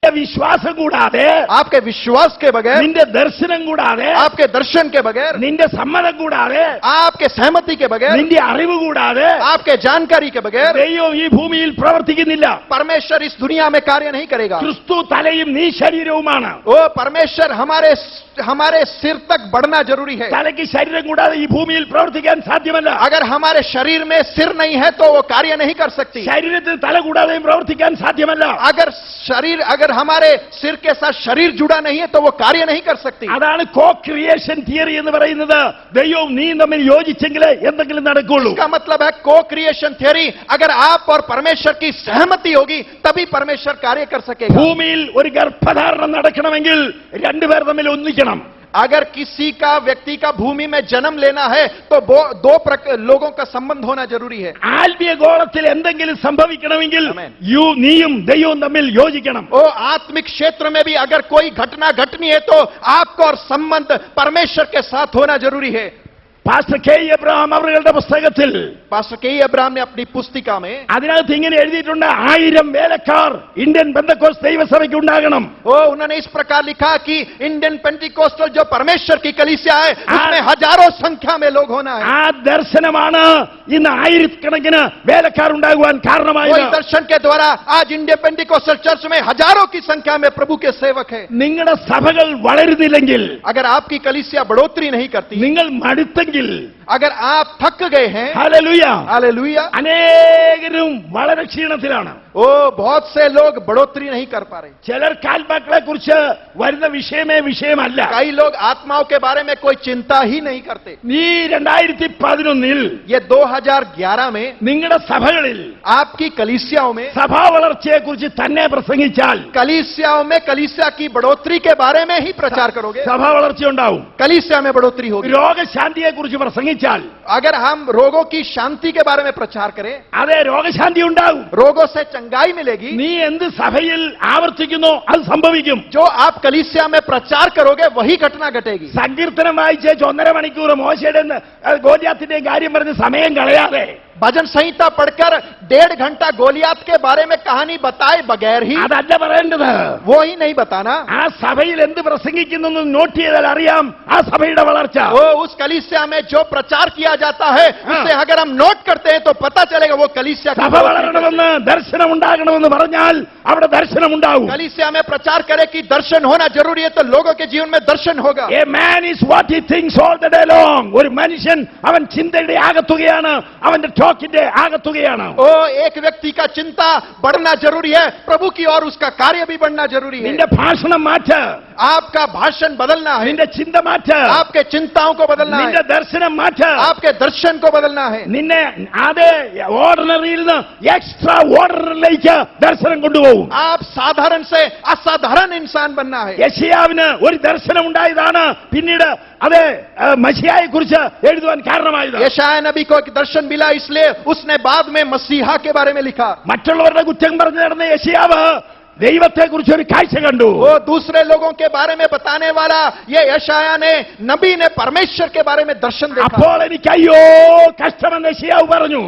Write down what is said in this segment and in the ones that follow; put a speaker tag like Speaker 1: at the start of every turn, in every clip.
Speaker 1: വിശ്വാസം കൂടാതെ,
Speaker 2: आपके विश्वास के बगैर,
Speaker 1: നിന്റെ ദർശനം കൂടാതെ,
Speaker 2: आपके दर्शन के बगैर,
Speaker 1: നിന്റെ സമ്മതം കൂടാതെ,
Speaker 2: आपके सहमति के बगैर,
Speaker 1: നിന്റെ അറിവ് കൂടാതെ
Speaker 2: आपके जानकारी के बगैर
Speaker 1: ദൈവം ഈ ഭൂമിയിൽ പ്രവർത്തിക്കുന്നില്ല.
Speaker 2: परमेश्वर इस दुनिया में कार्य नहीं करेगा।
Speaker 1: ക്രിസ്തു തലയും നീ ശരീരവുമാണ്.
Speaker 2: वो परमेश्वर हमारे सिर तक बढ़ना जरूरी है।
Speaker 1: തലയ്ക്ക് ശരീരം കൂടാതെ ഈ ഭൂമിയിൽ പ്രവർത്തിക്കാൻ സാധ്യമല്ല.
Speaker 2: अगर हमारे शरीर में सिर नहीं है तो वो कार्य नहीं कर सकती।
Speaker 1: ശരീരത്തിന് തല കൂടാതെയും പ്രവർത്തിക്കാൻ സാധ്യമല്ല.
Speaker 2: अगर हमारे सिर के साथ शरीर जुड़ा नहीं है तो वो कार्य नहीं कर सकती।
Speaker 1: അതാണ് കോ ക്രിയേഷൻ തിയറി എന്ന് പറയുന്നത്. ദൈവവും നീയും തമ്മിൽ യോജിച്ചെങ്കിലേ എന്തെങ്കിലും നടക്കുള്ളൂ.
Speaker 2: इसका मतलब है को क्रिएशन थियरी, अगर आप और परमेश्वर की सहमति होगी तभी परमेश्वर कार्य कर सकेगा।
Speaker 1: ഭൂമിയിൽ ഒരു ഗർഭധാരണം നടക്കണമെങ്കിൽ രണ്ടുപേർ തമ്മിൽ ഒന്നിക്കണം.
Speaker 2: अगर किसी का व्यक्ति का भूमि में जन्म लेना है तो दो लोगों का संबंध होना जरूरी है।
Speaker 1: ആത്മീയ ഗോളത്തിൽ എന്തെങ്കിലും സംഭവിക്കണമെങ്കിൽ
Speaker 2: Amen.
Speaker 1: നീയും ദൈവവും തമ്മിൽ യോജിക്കണം.
Speaker 2: ओ आत्मिक क्षेत्र में भी अगर कोई घटना घटनी है तो आपको और संबंध परमेश्वर के साथ होना जरूरी है।
Speaker 1: പാസ്റ്റർ കെ എബ്രഹാം അവരുടെ പുസ്തകത്തിൽ
Speaker 2: पास्टर के अब्राहम ने अपनी पुस्तिका में
Speaker 1: അതിനകത്ത് ഇങ്ങനെ എഴുതിയിട്ടുണ്ട്, 1000 വേലക്കാർ ഇന്ത്യൻ പെന്തക്കോസ്ത് ദൈവസഭയ്ക്ക് ഉണ്ടാകണം.
Speaker 2: उन्होंने इस प्रकार लिखा कि इंडियन पेंटिकोस्टल जो परमेश्वर की कलीसिया है उसमें हजारों संख्या में लोग होना है।
Speaker 1: ആ ദർശനമാണ് ഇന്ന് ആയിരക്കണക്കിന് വേലക്കാർ ഉണ്ടാകുവാൻ കാരണമായത്.
Speaker 2: वही दर्शन के द्वारा आज इंडियन पेंटिकोस्टल चर्च में हजारों की संख्या में प्रभु के सेवक है।
Speaker 1: നിങ്ങളുടെ സഭകൾ വളരുന്നില്ലെങ്കിൽ,
Speaker 2: अगर आपकी कलीसिया बढ़ोतरी नहीं करती,
Speaker 1: നിങ്ങൾ മടുത്തെങ്കിൽ,
Speaker 2: अगर आप थक गए हैं,
Speaker 1: ഹല്ലേലൂയ,
Speaker 2: हालेलुया,
Speaker 1: അനേകരും വളരെ ക്ഷീണത്തിലാണ്.
Speaker 2: बहुत से लोग बढ़ोतरी नहीं कर पा रहे।
Speaker 1: ചിലർക്ക് ആത്മാക്കളെ കുറിച്ച് വരുന്ന വിഷയമല്ല.
Speaker 2: कई लोग आत्माओं के बारे में कोई चिंता ही नहीं करते।
Speaker 1: ഈ 2011
Speaker 2: ये 2011 में
Speaker 1: നിങ്ങളുടെ സഭകളിൽ
Speaker 2: आपकी कलीसियाओं में,
Speaker 1: സഭാ വളർച്ചയെ കുറിച്ച് തന്നെ പ്രസംഗിച്ചാൽ
Speaker 2: कलीसियाओं में कलीसिया की बढ़ोतरी के बारे में ही प्रचार करोगे,
Speaker 1: സഭാ വളർച്ച ഉണ്ടാവും.
Speaker 2: कलीसिया में बढ़ोतरी होगी।
Speaker 1: രോഗശാന്തിയെ കുറിച്ച് പ്രസംഗിച്ചാൽ
Speaker 2: अगर हम रोगों की शांति के बारे में प्रचार करें,
Speaker 1: അതെ രോഗശാന്തി ഉണ്ടാവും.
Speaker 2: रोगों से चंगाई मिलेगी।
Speaker 1: നീ എന്ത് സഭയിൽ ആവർത്തിക്കുന്നോ അത് സംഭവിക്കും.
Speaker 2: जो आप कलीसिया में प्रचार करोगे वही घटना घटेगी।
Speaker 1: സങ്കീർത്തനം വായിച്ച് 1.5 മണിക്കൂർ മോശയുടെ ഗോലിയാത്തിന്റെ കാര്യം പറഞ്ഞ് സമയം കളയാതെ,
Speaker 2: भजन संहिता पढ़कर 1.5 घंटा गोलियात के बारे में कहानी बताए बगैर ही,
Speaker 1: അതല്ല പറയേണ്ടത്.
Speaker 2: वो ही नहीं बताना।
Speaker 1: ആ സഭയിൽ എന്ത് പ്രസംഗിക്കുന്നു നോട്ട് ചെയ്താൽ അറിയാം ആ സഭയുടെ വളർച്ച.
Speaker 2: वो उस कलीसिया में जो प्रचार किया जाता है उसे अगर हम नोट करते हैं तो पता चलेगा वो कलीसिया
Speaker 1: സഭ വളരണമെന്ന് ദർശനം ഉണ്ടാകണമെന്ന് പറഞ്ഞാൽ അവിടെ ദർശനം ഉണ്ടാവും.
Speaker 2: कलीसिया में प्रचार करे कि दर्शन होना जरूरी है तो लोगों के जीवन में दर्शन होगा।
Speaker 1: A man is what he thinks all the day long. ഒരു മനുഷ്യൻ അവൻ ചിന്തയുടെ ആകത്തുകയാണ്, അവന്റെ ടോക്കിന്റെ ആകത്തുകയാണ്.
Speaker 2: एक व्यक्ति का चिंता बढ़ना जरूरी है, प्रभु की और उसका कार्य भी बढ़ना जरूरी है।
Speaker 1: നിന്റെ ഭാഷണം മാറ്റ്,
Speaker 2: आपका भाषण बदलना है,
Speaker 1: നിന്റെ ചിന്ത മാറ്റ്,
Speaker 2: आपके चिंताओं को बदलना है,
Speaker 1: നിന്റെ ദർശനം മാറ്റ്,
Speaker 2: आपके दर्शन को बदलना है।
Speaker 1: നിന്നെ അതേ ഓർഡിനറിയിൽ നിന്ന് എക്സ്ട്രാ ഓർഡിനറിയിലേക്ക് ദർശനം കൊണ്ടുപോകും.
Speaker 2: आप साधारण से असाधारण इंसान बनना है।
Speaker 1: യെശയ്യാവിന് ഒരു ദർശനം ഉണ്ടായതാണ് പിന്നീട് അതെ മശിഹായെ കുറിച്ച് എഴുതുവാൻ കാരണമായത്.
Speaker 2: यशायाह नबी को एक दर्शन मिला इसलिए उसने बाद में मसीहा के बारे में लिखा।
Speaker 1: മറ്റുള്ളവരുടെ കുറ്റം പറഞ്ഞു നടന്ന യെശയ്യാവ് ദൈവത്തെ കുറിച്ച് ഒരു കാഴ്ച കണ്ടു.
Speaker 2: वो दूसरे लोगों के बारे में बताने वाला ये यशायाह ने, नबी ने परमेश्वर के बारे में दर्शन देखा।
Speaker 1: അപ്പോൾ എനിക്ക് അയ്യോ കഷ്ടമെന്ന് യെശയ്യാവ് പറഞ്ഞു.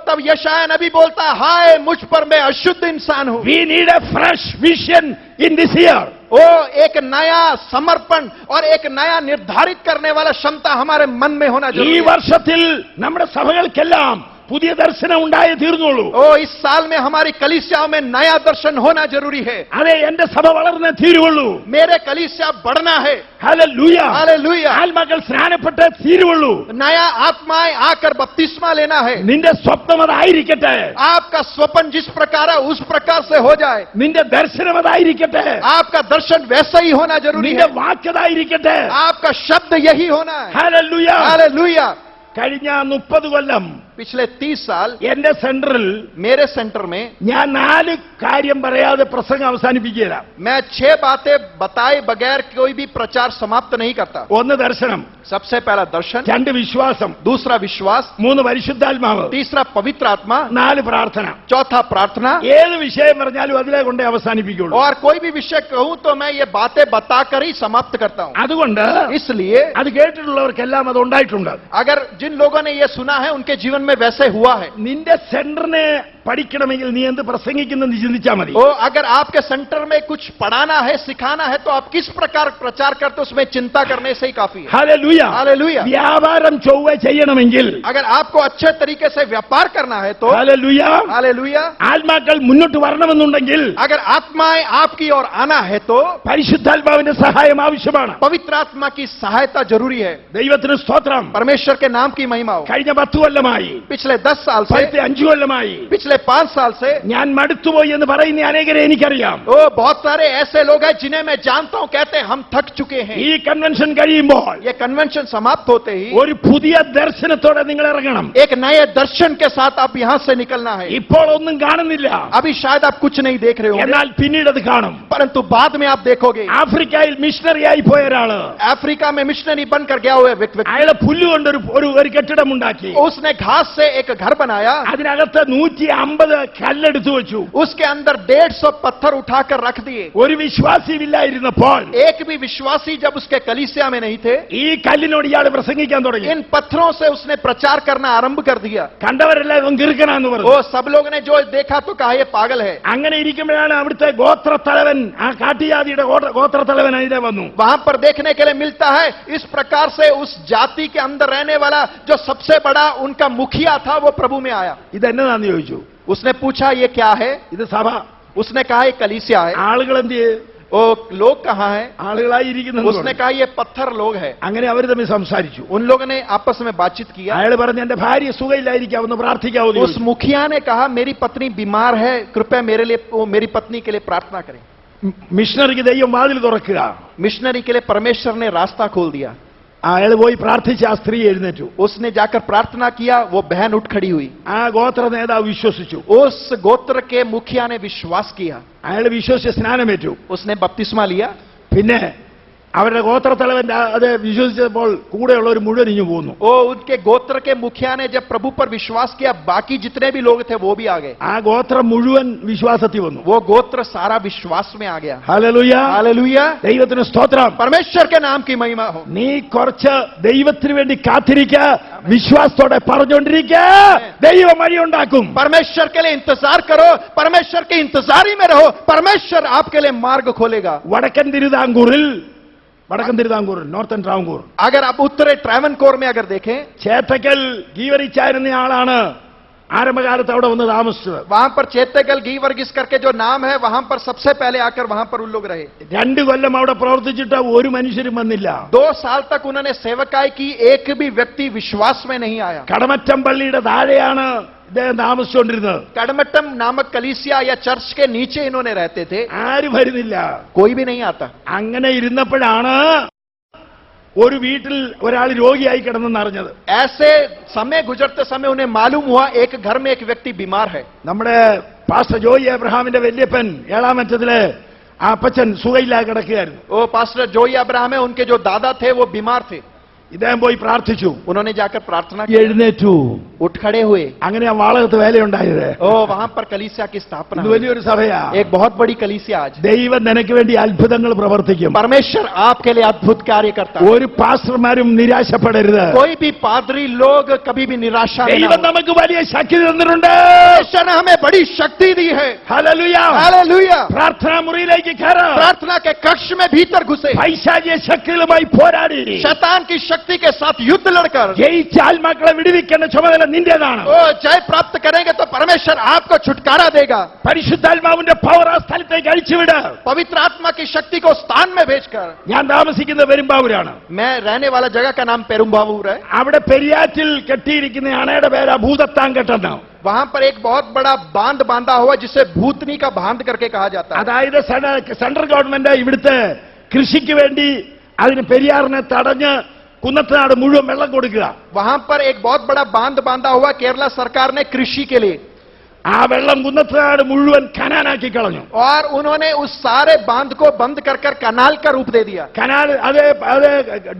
Speaker 2: तब यशायाह नबी बोलता, हाय मुझ पर मैं अशुद्ध इंसान हूं।
Speaker 1: We need a fresh vision in this year.
Speaker 2: एक नया समर्पण और एक नया निर्धारित करने वाला क्षमता हमारे मन में होना
Speaker 1: ഈ
Speaker 2: जरूरी है।
Speaker 1: വർഷത്തിൽ നമ്മുടെ സഭകൾക്കെല്ലാം പുതിയ ദർശനം ഉണ്ടായേ തീർന്നുള്ളൂ.
Speaker 2: इस साल में हमारी कलीसियाओं में नया दर्शन होना जरूरी है।
Speaker 1: അതെ എന്റെ സഭ വളർന്നേ തീരുള്ളൂ.
Speaker 2: मेरे कलीसिया बढ़ना है।
Speaker 1: Hallelujah,
Speaker 2: hallelujah.
Speaker 1: ആത്മാക്കൾ സ്നാനപ്പെട്ടേ തീരുള്ളൂ.
Speaker 2: नया आत्माएं आकर बपतिस्मा लेना है।
Speaker 1: നിന്റെ സ്വപ്നം അതായിരിക്കട്ടെ,
Speaker 2: आपका स्वप्न जिस प्रकार है उस प्रकार से हो जाए।
Speaker 1: നിന്റെ ദർശനം അതായിരിക്കട്ടെ,
Speaker 2: आपका दर्शन वैसा ही होना जरूरी
Speaker 1: നിന്റെ
Speaker 2: है।
Speaker 1: വാക്യതായിരിക്കട്ടെ.
Speaker 2: आपका शब्द यही होना है।
Speaker 1: ഹല്ലേലൂയ.
Speaker 2: हालेलुया।
Speaker 1: കഴിഞ്ഞ 30 കൊല്ലം
Speaker 2: पिछले 30 साल
Speaker 1: എന്റെ സെന്ററിൽ
Speaker 2: मेरे सेंटर में
Speaker 1: ഞാൻ 4 കാര്യം പറയാതെ പ്രസംഗം അവസാനിപ്പിക്കുകയില്ല.
Speaker 2: मैं 6 बातें बताए बगैर कोई भी प्रचार समाप्त नहीं करता।
Speaker 1: 1 ദർശനം,
Speaker 2: सबसे पहला दर्शन,
Speaker 1: 2 വിശ്വാസം,
Speaker 2: दूसरा विश्वास,
Speaker 1: 3 പരിശുദ്ധാത്മാവ്,
Speaker 2: तीसरा पवित्र आत्मा,
Speaker 1: 4 പ്രാർത്ഥന.
Speaker 2: चौथा प्रार्थना।
Speaker 1: ഏത് വിഷയം പറഞ്ഞാലും അതിലെ കൊണ്ടേ അവസാനിപ്പിക്കുള്ളൂ.
Speaker 2: और कोई भी विषय कहूं तो मैं ये बातें बताकर ही समाप्त करता हूं।
Speaker 1: അതുകൊണ്ട്
Speaker 2: इसलिए
Speaker 1: അത് കേട്ടിട്ടുള്ളവർക്കെല്ലാം അത് ഉണ്ടായിട്ടുണ്ട്.
Speaker 2: अगर जिन लोगों ने ये सुना है उनके जीवन में वैसे हुआ है।
Speaker 1: നിന്റെ സെന്ററിനെ പഠിക്കണമെങ്കിൽ നീ എന്ത് പ്രസംഗിക്കുന്നെന്ന് ചിന്തിച്ചാൽ മതി.
Speaker 2: ओ अगर आपके सेंटर में कुछ पढ़ाना है, सिखाना है, तो आप किस प्रकार प्रचार करते हो, उसमें चिंता करने से ही काफी है.
Speaker 1: ഹല്ലേലൂയ.
Speaker 2: हालेलुया.
Speaker 1: വ്യാപാരം ചൊവ്വ ചെയ്യണമെങ്കിൽ,
Speaker 2: अगर आपको अच्छे तरीके से व्यापार करना है तो
Speaker 1: ഹല്ലേലൂയ,
Speaker 2: हालेलुया.
Speaker 1: ആത്മാക്കൾ മുന്നോട്ട് വരണമെന്നുണ്ടെങ്കിൽ
Speaker 2: अगर आत्माएं आपकी ओर आना है तो
Speaker 1: പരിശുദ്ധാത്മാവിന്റെ സഹായം ആവശ്യമാണ്.
Speaker 2: पवित्र आत्मा की सहायता जरूरी है.
Speaker 1: ദൈവത്തിന് സ്തോത്രം.
Speaker 2: परमेश्वर के नाम की महिमा हो.
Speaker 1: കഴിഞ്ഞ 10 കൊല്ലമായി,
Speaker 2: पिछले 10 साल से,
Speaker 1: 5 കൊല്ലമായി
Speaker 2: पिछले 5 साल से
Speaker 1: ഞാൻ മടുത്തുപോയി എന്ന് പറയുന്ന അനേകരെ എനിക്കറിയാം.
Speaker 2: ओ बहुत सारे ऐसे लोग हैं जिन्हें मैं जानता हूं, कहते हैं हम थक चुके हैं.
Speaker 1: ഈ കൺവെൻഷൻ കഴിയുമ്പോൾ
Speaker 2: ये कन्वेंशन समाप्त होते ही
Speaker 1: ഒരു പുതിയ ദർശനത്തോടെ നിങ്ങൾ ഇറങ്ങണം.
Speaker 2: एक नए दर्शन के साथ आप यहां से निकलना है.
Speaker 1: ഇപ്പോൾ ഒന്നും കാണുന്നില്ല,
Speaker 2: अभी शायद आप कुछ नहीं देख रहे हो,
Speaker 1: എന്നാൽ പിന്നീട് അത് കാണും.
Speaker 2: परंतु बाद में आप देखोगे.
Speaker 1: ആഫ്രിക്കയിൽ മിഷണറി ആയി പോയ ഒരാള്
Speaker 2: अफ्रीका में मिशनरी बनकर गया हुआ व्यक्ति,
Speaker 1: അയാളെ പുല്ലുകൊണ്ട് ഒരു കെട്ടിടം ഉണ്ടാക്കി.
Speaker 2: उसने घास से एक घर बनाया,
Speaker 1: അതിനകത്ത് 150 കല്ലെടുത്തു വെച്ചു.
Speaker 2: उसके अंदर 150 पत्थर उठाकर रख दिए.
Speaker 1: ഒരു വിശ്വാസിയില്ലായിരുന്നപ്പോൾ
Speaker 2: एक भी विश्वासी जब उसके कलीसिया में नहीं थे,
Speaker 1: ഈ കല്ലിനോട് ഇയാൾ പ്രസംഗിക്കാൻ തുടങ്ങി.
Speaker 2: इन पत्थरों से उसने प्रचार करना आरंभ कर दिया.
Speaker 1: കണ്ടവരെല്ലാം ഇവൻ ഗിർക്കനാന്ന് പറഞ്ഞു.
Speaker 2: वो सब लोग ने जो देखा तो कहा ये पागल है.
Speaker 1: അങ്ങനെ ഇരിക്കുമ്പോഴാണ് അവിടുത്തെ ഗോത്രത്തലവൻ, ആ കാട്ടിയാദിയുടെ ഗോത്രത്തലവൻ അതിലെ വന്നു.
Speaker 2: वहां पर देखने के लिए मिलता है, इस प्रकार से उस जाति के अंदर रहने वाला जो सबसे बड़ा उनका मुखिया था, वो प्रभु में आया.
Speaker 1: ഇതെന്നതാന്ന് ചോദിച്ചു.
Speaker 2: उसने पूछा ये क्या है.
Speaker 1: ഇത് സഭ.
Speaker 2: उसने कहा ये कलीसिया है.
Speaker 1: ആളുകൾ എന്ത് ചെയ്യും?
Speaker 2: वो लोग कहाँ है.
Speaker 1: ആളുകളായിരിക്കുന്നു.
Speaker 2: उसने कहा ये पत्थर लोग है.
Speaker 1: അങ്ങനെ അവർ തമ്മിൽ സംസാരിച്ചു.
Speaker 2: उन लोगों ने आपस में बातचीत किया.
Speaker 1: അയാൾ പറഞ്ഞു, എന്റെ ഭാര്യ സുഖയില്ലായിരിക്കാം, ഒന്ന് പ്രാർത്ഥിക്കാവോ?
Speaker 2: उस मुखिया ने कहा मेरी पत्नी बीमार है, कृपया मेरे लिए, मेरी पत्नी के लिए प्रार्थना करें.
Speaker 1: മിഷണറിക്ക് ദൈവം വാതിൽ തുറക്കുക.
Speaker 2: मिशनरी के लिए परमेश्वर ने रास्ता खोल दिया.
Speaker 1: അയാൾ പോയി പ്രാർത്ഥിച്ച് ആ സ്ത്രീ എഴുന്നേറ്റു.
Speaker 2: उसने जाकर प्रार्थना किया, वो बहन उठ खड़ी हुई.
Speaker 1: ആ ഗോത്ര നേതാവ് വിശ്വസിച്ചു.
Speaker 2: उस गोत्र के मुखिया ने विश्वास किया.
Speaker 1: അയാൾ വിശ്വസിച്ച് സ്നാനമേറ്റു.
Speaker 2: उसने बपतिस्मा लिया.
Speaker 1: പിന്നെ അവരുടെ ഗോത്രത്തലവൻ അത് വിശ്വസിച്ചപ്പോൾ കൂടെയുള്ളവർ മുഴുവൻ ഇഞ്ഞു പോന്നു.
Speaker 2: वो उनके गोत्र के मुखिया ने जब प्रभु पर विश्वास किया, बाकी जितने भी लोग थे वो भी आ गए.
Speaker 1: ആ ഗോത്രം മുഴുവൻ വിശ്വാസത്തിൽ വന്നു.
Speaker 2: वो गोत्र सारा विश्वास में आ गया.
Speaker 1: ഹല്ലേലൂയ.
Speaker 2: हालेलुया.
Speaker 1: ദൈവത്തിന് സ്തോത്രം.
Speaker 2: परमेश्वर के नाम की महिमा हो.
Speaker 1: നീ കുറച്ച് ദൈവത്തിന് വേണ്ടി കാത്തിരിക്ക, വിശ്വാസത്തോടെ പറഞ്ഞുകൊണ്ടിരിക്ക, ദൈവം വഴി ഉണ്ടാക്കും.
Speaker 2: परमेश्वर के लिए इंतजार करो, परमेश्वर के इंतजारी में रहो, परमेश्वर आपके लिए मार्ग खोलेगा.
Speaker 1: വടക്കൻ തിരുവിതാംകൂറിൽ നോർത്തൻ ട്രാവൻകൂർ,
Speaker 2: अगर आप उत्तरी ट्रावनकोर में अगर देखें,
Speaker 1: ചേത്തക്കൽ ഗീവരിച്ചായിരുന്ന ആളാണ് ആരംഭകാലത്ത് അവിടെ വന്ന് താമസിച്ചത്.
Speaker 2: वहां पर चेतेगल घी वर्गीस करके जो नाम है, वहां पर सबसे पहले आकर वहां पर उन लोग रहे.
Speaker 1: 2 കൊല്ലം അവിടെ പ്രവർത്തിച്ചിട്ട് ഒരു മനുഷ്യരും വന്നില്ല.
Speaker 2: 2 साल तक उन्होंने सेवकाई की, एक भी व्यक्ति विश्वास में नहीं आया.
Speaker 1: കടമറ്റം പള്ളിയുടെ താഴെയാണ് ഇദ്ദേഹം താമസിച്ചുകൊണ്ടിരുന്നത്.
Speaker 2: कड़मट्टम नामक कलीसिया या चर्च के नीचे इन्होंने रहते थे.
Speaker 1: ആരും വരുന്നില്ല.
Speaker 2: कोई भी नहीं आता.
Speaker 1: അങ്ങനെ ഇരുന്നപ്പോഴാണ് ഒരു വീട്ടിൽ ഒരാൾ രോഗിയായി കിടന്നെന്ന് അറിഞ്ഞത്.
Speaker 2: ऐसे समय गुजरते समय उन्हें मालूम हुआ एक घर में एक व्यक्ति बीमार है.
Speaker 1: നമ്മുടെ പാസ്റ്റർ ജോയി എബ്രഹാമിന്റെ വല്യപ്പൻ 7ാമറ്റത്തിലെ ആ അപ്പച്ചൻ സുഖയില്ലാതെ കിടക്കുകയായിരുന്നു.
Speaker 2: वो पास्टर जोई अब्राहम है, उनके जो दादा थे वो बीमार थे.
Speaker 1: ഇദ്ദേഹം പോയി പ്രാർത്ഥിച്ചു.
Speaker 2: उन्होंने जाकर प्रार्थना की,
Speaker 1: എഴുന്നേറ്റു.
Speaker 2: उठ खड़े हुए.
Speaker 1: അങ്ങനെ ആ വാളകത്ത് വേലയുണ്ടായത്.
Speaker 2: ओ वहां पर कलीसिया की स्थापना
Speaker 1: ഇത്
Speaker 2: हुई.
Speaker 1: വലിയൊരു സഭയാ.
Speaker 2: एक बहुत बड़ी कलीसिया आज.
Speaker 1: ദൈവം നിനക്ക് വേണ്ടി അത്ഭുതങ്ങൾ പ്രവർത്തിക്കും.
Speaker 2: परमेश्वर आपके लिए अद्भुत कार्य करता है.
Speaker 1: ഒരു പാസ്റ്റർമാരും നിരാശപ്പെടരുത്.
Speaker 2: कोई भी पादरी लोग कभी भी निराशा नहीं
Speaker 1: ദൈവം
Speaker 2: हो.
Speaker 1: നമുക്ക് വലിയ ശക്തി തന്നിട്ടുണ്ട്.
Speaker 2: परमेश्वर ने हमें बड़ी शक्ति दी है.
Speaker 1: ഹല്ലേലൂയ.
Speaker 2: हालेलुया.
Speaker 1: പ്രാർത്ഥനാ മുറിയിലേക്ക് കയറാം.
Speaker 2: प्रार्थना के कक्ष में भीतर घुसे,
Speaker 1: പൈശാചിക ശക്തികളുമായി പോരാടി
Speaker 2: शैतान की शक्ति के साथ युद्ध लड़कर
Speaker 1: ജയിച്ച ആത്മാക്കളെ വിടുവിക്കേണ്ട ചുമതല നിന്റേതാണ്.
Speaker 2: वो जय प्राप्त करेंगे तो परमेश्वर आपको छुटकारा देगा.
Speaker 1: പരിശുദ്ധാത്മാവിന്റെ പവർ ആ സ്ഥലത്തേക്ക് അഴിച്ചുവിട്.
Speaker 2: पवित्र आत्मा की शक्ति को स्थान में भेजकर.
Speaker 1: ഞാൻ താമസിക്കുന്നത് പെരുമ്പാവൂരാണ്.
Speaker 2: मैं रहने वाला जगह का नाम पेरुम्बावूर है.
Speaker 1: അവിടെ പെരിയാറ്റിൽ കെട്ടിയിരിക്കുന്ന അണയുടെ പേര് ഭൂതത്താങ്കെട്ടെന്ന്.
Speaker 2: वहां पर एक बहुत बड़ा बांध बांधा हुआ जिसे भूतनी का बांध करके कहा जाता है.
Speaker 1: അതായത് സെൻട്രൽ ഗവൺമെന്റ് ഇവിടുത്തെ കൃഷിക്ക് വേണ്ടി അതിന് പെരിയാറിനെ തടഞ്ഞ് കുന്നത്തനാട് മുഴുവൻ വെള്ളം കൊടുക്കുക.
Speaker 2: वहां पर एक बहुत बड़ा बांध बांधा हुआ केरला सरकार ने कृषि के लिए.
Speaker 1: ആ വെള്ളം കുന്നത്തനാട് മുഴുവൻ കനാനാക്കി കളഞ്ഞു.
Speaker 2: और उन्होंने उस सारे बांध को बंद कर कर कनाल का रूप दे दिया.
Speaker 1: കനാൽ അത്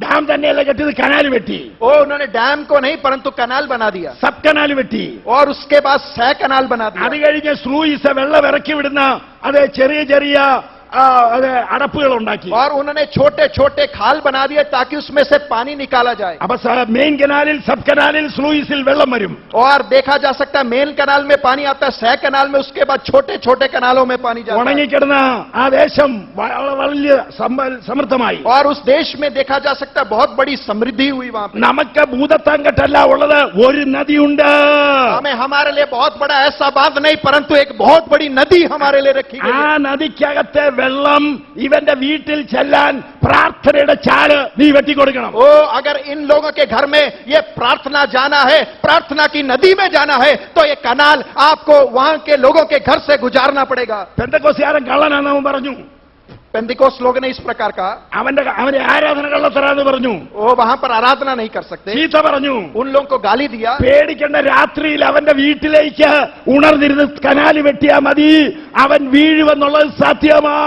Speaker 1: ഡാം തന്നെയല്ല കെട്ടിയത്, കനാൽ വെട്ടി.
Speaker 2: वो उन्होंने डैम को नहीं परंतु कनाल बना दिया.
Speaker 1: സബ് കനാൽ വെട്ടി.
Speaker 2: और उसके बाद 6 कनाल बना
Speaker 1: അത്
Speaker 2: दिया.
Speaker 1: കഴിഞ്ഞ് സ്ലൂയിസ് വെള്ളം ഇറക്കി വിടുന്ന അത് ചെറിയ ചെറിയ അത് അടപ്പുകൾ ഉണ്ടാക്കി.
Speaker 2: और उन्होंने छोटे छोटे खाल बना दिए ताकि उसमें से पानी निकाला जाए.
Speaker 1: അപ്പൊ മെയിൻ കനാലിൽ സബ് കനാലിൽ സ്ലൂയിസിൽ വെള്ളം വരും.
Speaker 2: और देखा जा सकता है मेन कनाल में पानी आता है, सह कनाल में, उसके बाद छोटे छोटे कनालों में पानी जाता है.
Speaker 1: ഉണങ്ങിക്കിടന്ന ആ ദേശം വലിയ സമൃദ്ധമായി.
Speaker 2: और उस देश में देखा जा सकता है बहुत बड़ी समृद्धि हुई वहां पे.
Speaker 1: നമുക്ക് ഭൂതത്താങ്കട്ടല്ല ഉള്ളത്, ഒരു നദിയുണ്ട്.
Speaker 2: हमें हमारे लिए बहुत बड़ा ऐसा बांध नहीं, परंतु एक बहुत बड़ी नदी हमारे लिए रखी गई
Speaker 1: ആ
Speaker 2: है.
Speaker 1: നദിക്കകത്തെ വെള്ളം ഇവന്റെ വീട്ടിൽ ചെല്ലാൻ പ്രാർത്ഥനയുടെ ചാല് നീ വെട്ടിക്കൊടുക്കണം.
Speaker 2: ओ अगर इन लोगों के घर में ये प्रार्थना जाना है, प्रार्थना की नदी में जाना है, तो ये कनाल आपको वहां के लोगों के घर से गुजारना पड़ेगा.
Speaker 1: പെന്തക്കോസ്തുകാരൻ കള്ളനാണെന്ന് അവൻ പറഞ്ഞു.
Speaker 2: पेंतिकोस्त लोग ने इस प्रकार कहा.
Speaker 1: അവന്റെ ആരാധന കള്ളത്തരാന്ന് പറഞ്ഞു.
Speaker 2: वो वहां पर आराधना नहीं कर सकते.
Speaker 1: ചീത്ത പറഞ്ഞു.
Speaker 2: उन लोगों को गाली दिया.
Speaker 1: പേടിക്കേണ്ട, രാത്രിയിൽ അവന്റെ വീട്ടിലേക്ക് ഉണർന്നിരുന്ന് കനാല് വെട്ടിയാ മതി, അവൻ വീഴുമെന്നുള്ളത്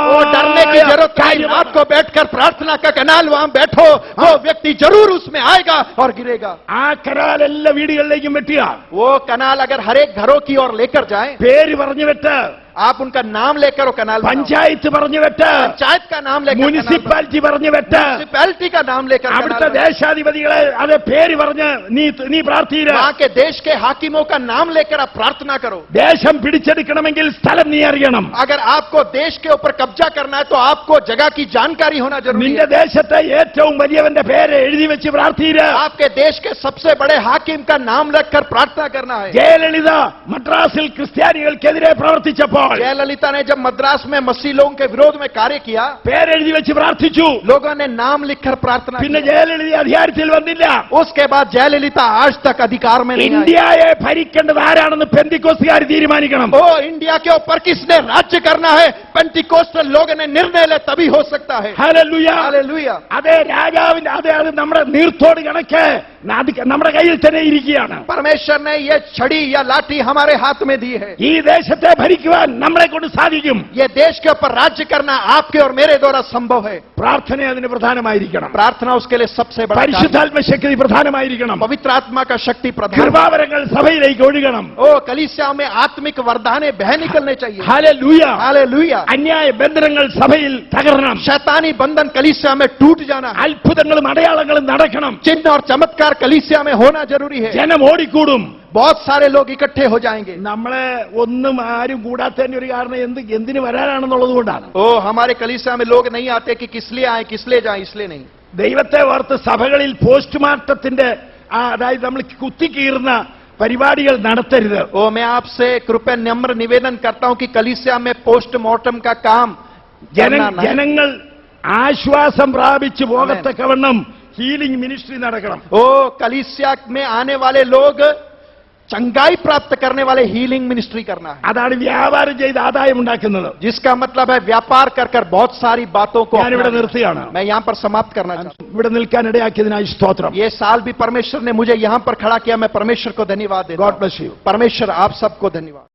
Speaker 2: वो डरने की जरूरत नहीं. रात को बैठकर प्रार्थना का कनाल वहां बैठो, वो व्यक्ति जरूर उसमें आएगा और गिरेगा.
Speaker 1: ആ കനാൽ എല്ലാ വീടുകളിലേക്കും വെട്ടുക.
Speaker 2: वो कनाल अगर हर एक घरों की ओर लेकर जाए,
Speaker 1: പേര് പറഞ്ഞു വെട്ട്,
Speaker 2: आप उनका नाम लेकर वो कनाल बनाओ.
Speaker 1: പഞ്ചായത്ത് പറഞ്ഞു വെട്ട്,
Speaker 2: पंचायत का नाम लेकर कनाल बनाओ.
Speaker 1: മുനിസിപ്പാലിറ്റി പറഞ്ഞു വെട്ട്,
Speaker 2: म्युनिसिपैलिटी का नाम लेकर कनाल
Speaker 1: അവിടുത്തെ
Speaker 2: बनाओ.
Speaker 1: ദേശാധിപതികളെ അത് പേര് പറഞ്ഞ് നീ പ്രാർത്ഥീര.
Speaker 2: वहां के देश के हाकिमों का नाम लेकर आप प्रार्थना करो.
Speaker 1: ദേശം പിടിച്ചെടുക്കണമെങ്കിൽ സ്ഥലം നീ അറിയണം.
Speaker 2: अगर आपको देश के ऊपर कब्जा करना है तो आपको जगह की जानकारी होना जरूरी
Speaker 1: നിന്റെ
Speaker 2: है.
Speaker 1: ദേശത്തെ ഏറ്റവും വലിയവന്റെ പേര് എഴുതി വെച്ച് പ്രാർത്ഥീര.
Speaker 2: आपके देश के सबसे बड़े हाकिम का नाम रखकर प्रार्थना करना है.
Speaker 1: ജയലളിത മദ്രാസിൽ ക്രിസ്ത്യാനികൾക്കെതിരെ പ്രവർത്തിച്ചപ്പോൾ
Speaker 2: जयललिता ने जब मद्रास में मसीह लोगों के विरोध में कार्य किया,
Speaker 1: പേരെഴുതി വെച്ച് പ്രാർത്ഥിച്ചു.
Speaker 2: लोगों ने नाम लिखकर प्रार्थना
Speaker 1: പിന്നെ
Speaker 2: की.
Speaker 1: ജയലളിത അധികാരത്തിൽ വന്നില്ല.
Speaker 2: उसके बाद जयललिता आज तक अधिकार में नहीं आई.
Speaker 1: ഇന്ത്യയെ ഭരിക്കേണ്ടത് ആരാണെന്ന് പെന്തിക്കോസ്തുകാർ തീരുമാനിക്കണം.
Speaker 2: ओ इंडिया के ऊपर किसने राज्य करना है, पेंटिकोस्टल लोगों ने निर्णय ले तभी हो सकता है.
Speaker 1: ഹല്ലേലൂയ.
Speaker 2: हालेलुया.
Speaker 1: അതെ, രാജാവിന്റെ അത് നമ്മുടെ നീർത്തോട് കണക്ക് നമ്മുടെ കയ്യിൽ തന്നെ ഇരിക്കുകയാണ്.
Speaker 2: परमेश्वर ने ये छड़ी या लाठी हमारे हाथ में दी है.
Speaker 1: ഈ ദേശത്തെ ഭരിക്കുവാൻ നമ്മളെ കൊണ്ട് സാധിക്കും.
Speaker 2: ये देश के ऊपर राज्य करना आपके और मेरे द्वारा संभव है.
Speaker 1: പ്രാർത്ഥന അതിന് പ്രധാനമായിരിക്കണം.
Speaker 2: प्रार्थना उसके लिए सबसे बड़ा कार्य.
Speaker 1: പരിശുദ്ധാത്മ ശക്തി പ്രധാനമായിരിക്കണം.
Speaker 2: पवित्र आत्मा का शक्ति प्रधान.
Speaker 1: കൃപാവരങ്ങൾ സഭയിലേക്ക് ഒഴുകണം.
Speaker 2: ओ कलीसिया में आत्मिक वरदाने बह निकलने चाहिए.
Speaker 1: ഹല്ലേലൂയ.
Speaker 2: हालेलुया.
Speaker 1: അന്യായ ബന്ധനങ്ങൾ സഭയിൽ തകരണം.
Speaker 2: शैतानी बंधन कलीसिया में टूट जाना है.
Speaker 1: അത്ഭുതങ്ങളും അടയാളങ്ങളും നടക്കണം.
Speaker 2: चिन्ह और चमत्कार कलीसिया में होना जरूरी है.
Speaker 1: ജനം ഓടിക്കൂടും.
Speaker 2: बहुत सारे लोग इकट्ठे हो जाएंगे.
Speaker 1: നമ്മളെ ഒന്നും ആരും കൂടാത്തതിന്റെ ഒരു കാരണം എന്തിനു വരാനാണെന്നുള്ളത് കൊണ്ടാണ്.
Speaker 2: ओ हमारे कलीसिया में लोग नहीं आते कि किस लिए आए, किस लिए जाए, इसलिए नहीं.
Speaker 1: ദൈവത്തെ ഓർത്ത് സഭകളിൽ പോസ്റ്റ്മോർട്ടത്തിന്റെ അതായത് നമ്മൾ കുത്തിക്കീറുന്ന പരിപാടികൾ നടത്തരുത്.
Speaker 2: ओ मैं आपसे कृपया नम्र निवेदन करता हूं कि कलीसिया में पोस्टमार्टम का काम करना नहीं.
Speaker 1: ജനങ്ങൾ ആശ്വാസം പ്രാപിച്ചു പോകത്തക്കവണ്ണം ഹീലിംഗ് മിനിസ്ട്രി നടക്കണം.
Speaker 2: ओ कलीसिया में आने वाले लोग चंगाई प्राप्त करने वाले हीलिंग मिनिस्ट्री करना है.
Speaker 1: അതാണ് വ്യാപാരം ചെയ്ത് ആദായം ഉണ്ടാക്കുന്നത്.
Speaker 2: जिसका मतलब है व्यापार कर कर बहुत सारी बातों को
Speaker 1: ഞാനിവിടെ
Speaker 2: अपनाना.
Speaker 1: നിർത്തുകയാണ്.
Speaker 2: मैं यहाँ पर समाप्त करना चाहता हूँ.
Speaker 1: ഇവിടെ നിൽക്കാൻ ഇടയാക്കിയതിനായി സ്തോത്രം.
Speaker 2: ये साल भी परमेश्वर ने मुझे यहाँ पर खड़ा किया, मैं परमेश्वर को धन्यवाद देता
Speaker 1: ഗോഡ്
Speaker 2: हूँ.
Speaker 1: Bless you.
Speaker 2: परमेश्वर आप सबको धन्यवाद.